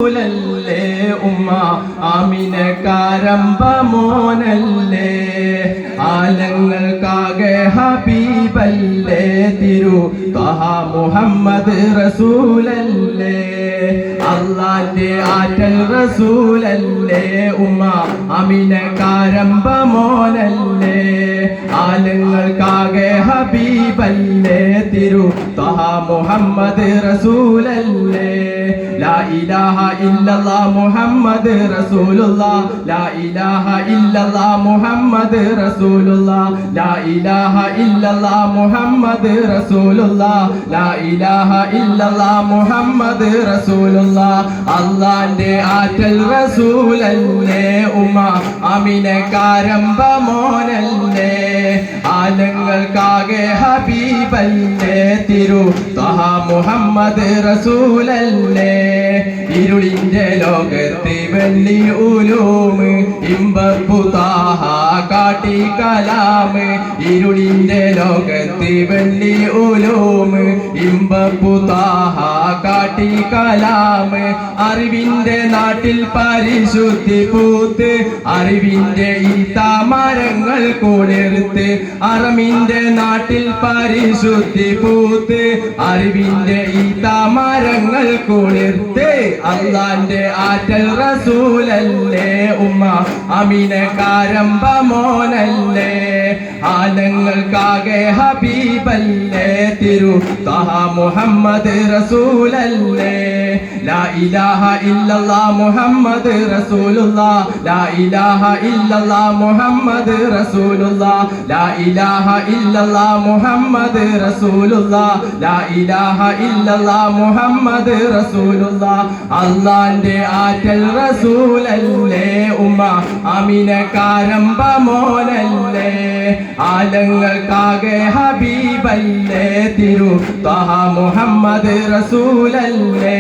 ല്ലേ ഉമ്മ ആമിനക്കാരമ്പ മോനല്ലേ ആലങ്ങൾക്കാകെ ഹബീബല്ലേ തിരു ത്വഹ മുഹമ്മദ് റസൂലല്ലേ അല്ലാന്റെ ആറ്റൽ റസൂലല്ലേ ഉമ്മ ആമിനക്കാരമ്പ മോനല്ലേ ആലങ്ങൾക്കാകെ ഹബീബല്ലേ തിരു ത്വഹ മുഹമ്മദ് റസൂലല്ലേ ലാ ഇലാഹ ഇല്ലല്ലാഹ് മുഹമ്മദ് റസൂലുള്ളാഹ് ലാ ഇലാഹ ഇല്ലല്ലാഹ് മുഹമ്മദ് റസൂലുള്ളാഹ് ലാ ഇലാഹ ഇല്ലല്ലാഹ് മുഹമ്മദ് റസൂലുള്ളാഹ് ലാ ഇലാഹ ഇല്ലല്ലാഹ് മുഹമ്മദ് റസൂലുള്ളാഹ് അല്ലാഹുവിന്റെ ആറ്റൽ റസൂലല്ലേ ഉമ്മ ആമിനക്കാരമ്പ മോനല്ലേ ആലങ്ങൾക്കാകെ ഹബീബല്ലേ തിരു ത്വഹ മുഹമ്മദ് റസൂലല്ലേ ഇരുളിന്റെ ലോകത്ത് വെള്ളി ഉലൂമ് ഇമ്പപ്പു താഹ കാട്ടി കലാമ് ഇരുളിന്റെ ലോകത്ത് വെള്ളി ഉലൂമ് ഇമ്പപ്പു താഹ കാട്ടി കലാമ് അറിവിന്റെ നാട്ടിൽ പരിശുദ്ധി പൂത്ത് അറിവിന്റെ ഈ താമരങ്ങൾ കുളിർത്ത് അറമിന്റെ നാട്ടിൽ പരിശുദ്ധി പൂത്ത് അറിവിന്റെ ഈ താമരങ്ങൾ കുളിർത്ത് അല്ലാന്റെ ആറ്റൽ റസൂലല്ലേ ഉമ്മ ആമിനക്കാരമ്പ മോനല്ലേ ആലങ്ങൾക്കാകെ ഹബീബല്ലേ തിരു ത്വഹ മുഹമ്മദ് റസൂലല്ലേ ലാ ഇലാഹ ഇല്ലല്ലാഹ് മുഹമ്മദ് റസൂലുള്ളാഹ് ലാ ഇലാഹ ഇല്ലല്ലാഹ് മുഹമ്മദ് റസൂലുള്ളാഹ് ലാ ഇലാഹ ഇല്ലല്ലാഹ് മുഹമ്മദ് റസൂലുള്ളാഹ് ലാ ഇലാഹ ഇല്ലല്ലാഹ് മുഹമ്മദ് റസൂലുള്ളാഹ് അല്ലാഹുവിന്റെ ആറ്റൽ റസൂലല്ലേ ഉമ്മ ആമിനക്കാരമ്പ മോനല്ലേ ആലങ്ങൾക്കാകെ ഹബീബല്ലേ തിരു ത്വഹ മുഹമ്മദ് റസൂലല്ലേ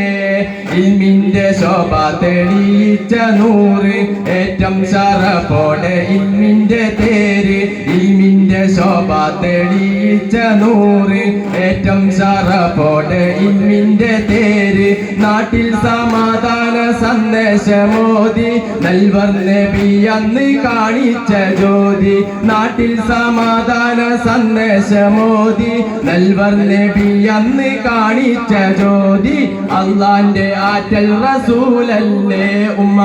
ഇൽമിന്റെ ശോഭ തെളിയിച്ച നൂറ് ഏറ്റം ശറഫോടെ ഇൽമിന്റെ തേര് ഇൽമിന്റെ ശോഭ തെളിയിച്ച നൂറ് ഏറ്റം ശറഫോടെ ഇൽമിന്റെ തേര് നാട്ടിൽ സമാധാന സന്ദേശമോദി നൽവർ നബി അന്ന് കാണിച്ച ജ്യോതി നാട്ടിൽ സമാധാന സന്ദേശമോദി നൽവർ നബി അന്ന് കാണിച്ച ജ്യോതി അല്ലാന്റെ ആറ്റൽ റസൂലല്ലേ ഉമ്മ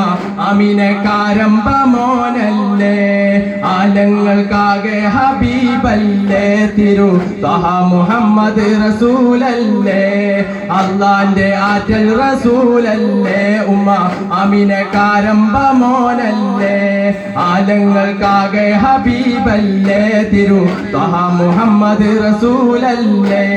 ആമിനക്കാരമ്പ മോനല്ലേ ആലങ്ങൾക്കാകെ ഹബീബല്ലേ തിരു ത്വഹ മുഹമ്മദ് റസൂലല്ലേ അല്ലാന്റെ ആറ്റൽ റസൂലല്ലേ ഉമ്മ ആമിനക്കാരമ്പ മോനല്ലേ ആലങ്ങൾക്കാകെ ഹബീബല്ലേ തിരു ത്വഹ മുഹമ്മദ് റസൂലല്ലേ